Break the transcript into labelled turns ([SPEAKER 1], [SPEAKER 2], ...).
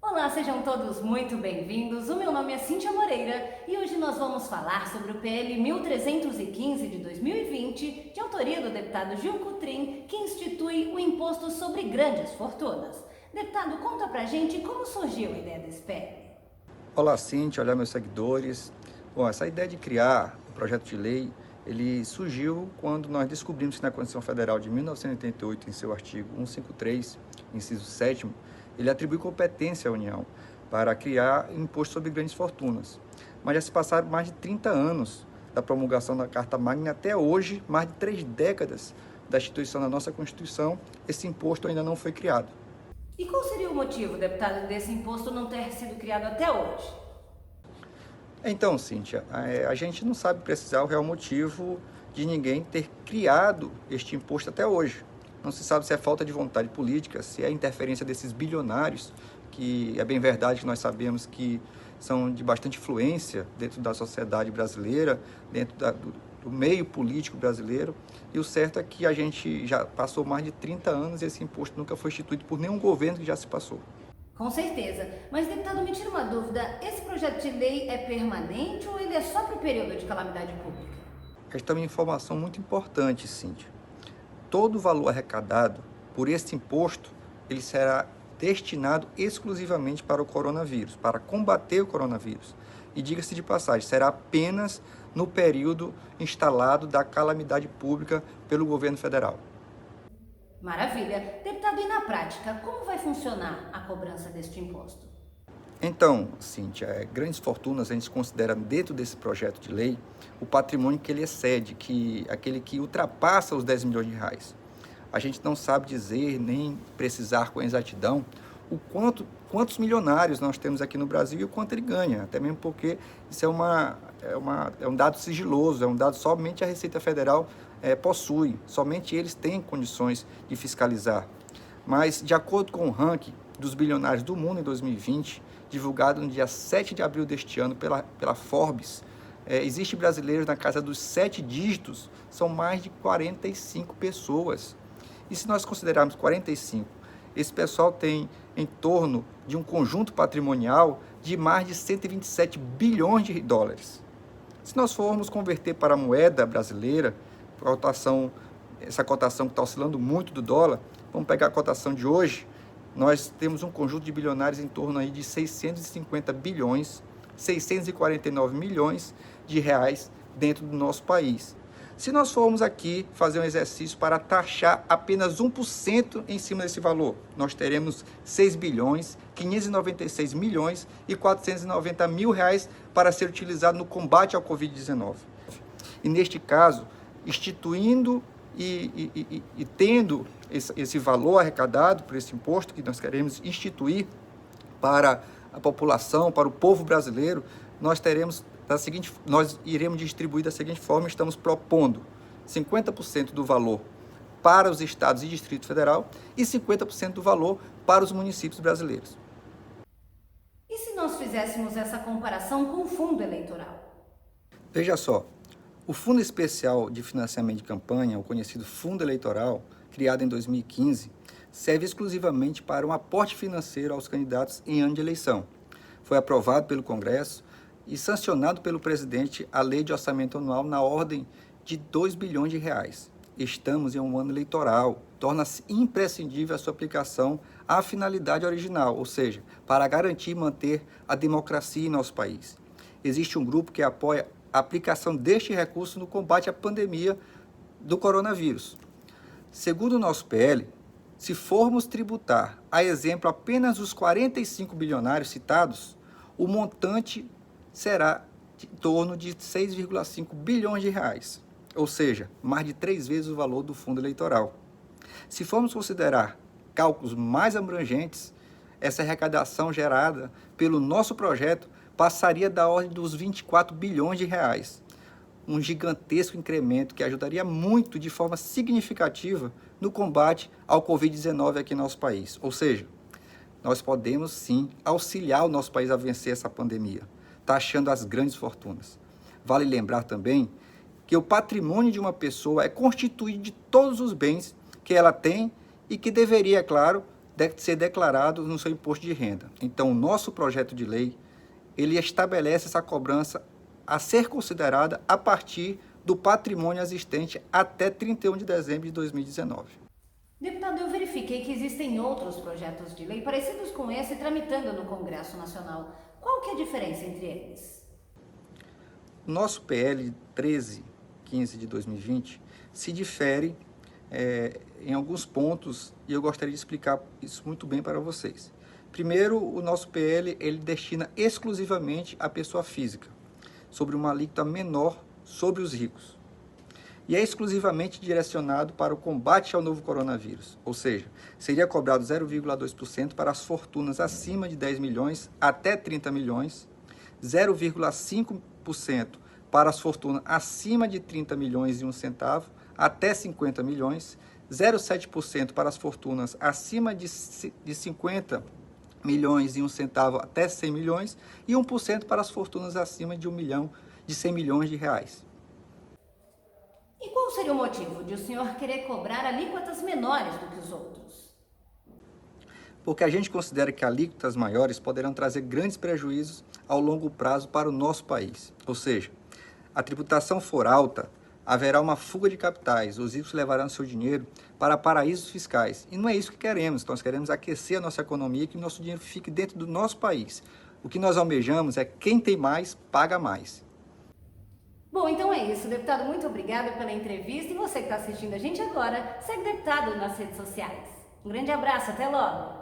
[SPEAKER 1] Olá, sejam todos muito bem-vindos. O meu nome é Cíntia Moreira e hoje nós vamos falar sobre o PL 1315 de 2020, de autoria do deputado Gil Cutrim, que institui o imposto sobre grandes fortunas. Deputado, conta pra gente como surgiu a ideia desse PL.
[SPEAKER 2] Olá, Cíntia, olá, meus seguidores. Bom, essa ideia de criar o projeto de lei, ele surgiu quando nós descobrimos que na Constituição Federal de 1988, em seu artigo 153, inciso 7º, ele atribui competência à União para criar imposto sobre grandes fortunas. Mas já se passaram mais de 30 anos da promulgação da Carta Magna até hoje, mais de 3 décadas da instituição da nossa Constituição, esse imposto ainda não foi criado.
[SPEAKER 1] E qual seria o motivo, deputado, desse imposto não ter sido criado até hoje?
[SPEAKER 2] Então, Cíntia, a gente não sabe precisar o real motivo de ninguém ter criado este imposto até hoje. Não se sabe se é falta de vontade política, se é interferência desses bilionários, que é bem verdade que nós sabemos que são de bastante influência dentro da sociedade brasileira, dentro do meio político brasileiro. E o certo é que a gente já passou mais de 30 anos e esse imposto nunca foi instituído por nenhum governo que já se passou.
[SPEAKER 1] Com certeza. Mas, deputado, me tira uma dúvida. Esse projeto de lei é permanente ou ele é só para o período de calamidade pública?
[SPEAKER 2] Esta é uma informação muito importante, Cíntia. Todo o valor arrecadado por este imposto, ele será destinado exclusivamente para o coronavírus, para combater o coronavírus. E diga-se de passagem, será apenas no período instalado da calamidade pública pelo governo federal.
[SPEAKER 1] Maravilha. Deputado, e na prática, como vai funcionar a cobrança deste imposto?
[SPEAKER 2] Então, Cíntia, grandes fortunas a gente considera dentro desse projeto de lei o patrimônio que ele excede, aquele que ultrapassa os 10 milhões de reais. A gente não sabe dizer nem precisar com exatidão quantos milionários nós temos aqui no Brasil e o quanto ele ganha, até mesmo porque isso é um dado sigiloso, é um dado somente a Receita Federal possui, somente eles têm condições de fiscalizar. Mas, de acordo com o ranking dos bilionários do mundo em 2020, divulgado no dia 7 de abril deste ano pela Forbes, existem brasileiros na casa dos 7 dígitos, são mais de 45 pessoas. E se nós considerarmos 45, esse pessoal tem em torno de um conjunto patrimonial de mais de 127 bilhões de dólares. Se nós formos converter para a moeda brasileira, essa cotação que está oscilando muito do dólar, vamos pegar a cotação de hoje, nós temos um conjunto de bilionários em torno aí de 650 bilhões, 649 milhões de reais dentro do nosso país. Se nós formos aqui fazer um exercício para taxar apenas 1% em cima desse valor, nós teremos 6 bilhões, 596 milhões e 490 mil reais para ser utilizado no combate ao Covid-19. E neste caso, instituindo e tendo esse valor arrecadado por esse imposto que nós queremos instituir para a população, para o povo brasileiro, nós iremos distribuir da seguinte forma: estamos propondo 50% do valor para os estados e Distrito Federal e 50% do valor para os municípios brasileiros.
[SPEAKER 1] E se nós fizéssemos essa comparação com o fundo eleitoral?
[SPEAKER 2] Veja só, o Fundo Especial de Financiamento de Campanha, o conhecido Fundo Eleitoral, criado em 2015, serve exclusivamente para um aporte financeiro aos candidatos em ano de eleição. Foi aprovado pelo Congresso e sancionado pelo presidente a Lei de Orçamento Anual na ordem de 2 bilhões de reais. Estamos em um ano eleitoral, torna-se imprescindível a sua aplicação à finalidade original, ou seja, para garantir e manter a democracia em nosso país. Existe um grupo que apoia a aplicação deste recurso no combate à pandemia do coronavírus. Segundo o nosso PL, se formos tributar, a exemplo, apenas os 45 bilionários citados, o montante será em torno de 6,5 bilhões de reais, ou seja, mais de 3 vezes o valor do fundo eleitoral. Se formos considerar cálculos mais abrangentes, essa arrecadação gerada pelo nosso projeto passaria da ordem dos 24 bilhões de reais, um gigantesco incremento que ajudaria muito, de forma significativa, no combate ao Covid-19 aqui no nosso país. Ou seja, nós podemos sim auxiliar o nosso país a vencer essa pandemia, taxando as grandes fortunas. Vale lembrar também que o patrimônio de uma pessoa é constituído de todos os bens que ela tem e que deveria, é claro, deve ser declarado no seu imposto de renda. Então, o nosso projeto de lei, ele estabelece essa cobrança a ser considerada a partir do patrimônio existente até 31 de dezembro de 2019.
[SPEAKER 1] Deputado, eu verifiquei que existem outros projetos de lei parecidos com esse tramitando no Congresso Nacional. Qual que é a diferença entre eles?
[SPEAKER 2] O nosso PL 1315 de 2020 se difere em alguns pontos e eu gostaria de explicar isso muito bem para vocês. Primeiro, o nosso PL ele destina exclusivamente à pessoa física, sobre uma alíquota menor sobre os ricos. E é exclusivamente direcionado para o combate ao novo coronavírus, ou seja, seria cobrado 0,2% para as fortunas acima de 10 milhões até 30 milhões, 0,5% para as fortunas acima de 30 milhões e 1 centavo até 50 milhões, 0,7% para as fortunas acima de 50 milhões e 1 centavo até 100 milhões e 1% para as fortunas acima de 1 milhão de 100 milhões de reais.
[SPEAKER 1] E qual seria o motivo de o senhor querer cobrar alíquotas menores do que os outros?
[SPEAKER 2] Porque a gente considera que alíquotas maiores poderão trazer grandes prejuízos ao longo prazo para o nosso país. Ou seja, a tributação for alta, haverá uma fuga de capitais, os ricos levarão seu dinheiro para paraísos fiscais. E não é isso que queremos, nós queremos aquecer a nossa economia e que o nosso dinheiro fique dentro do nosso país. O que nós almejamos é quem tem mais, paga mais.
[SPEAKER 1] Bom, então é isso, deputado. Muito obrigada pela entrevista e você que está assistindo a gente agora, segue o deputado nas redes sociais. Um grande abraço, até logo!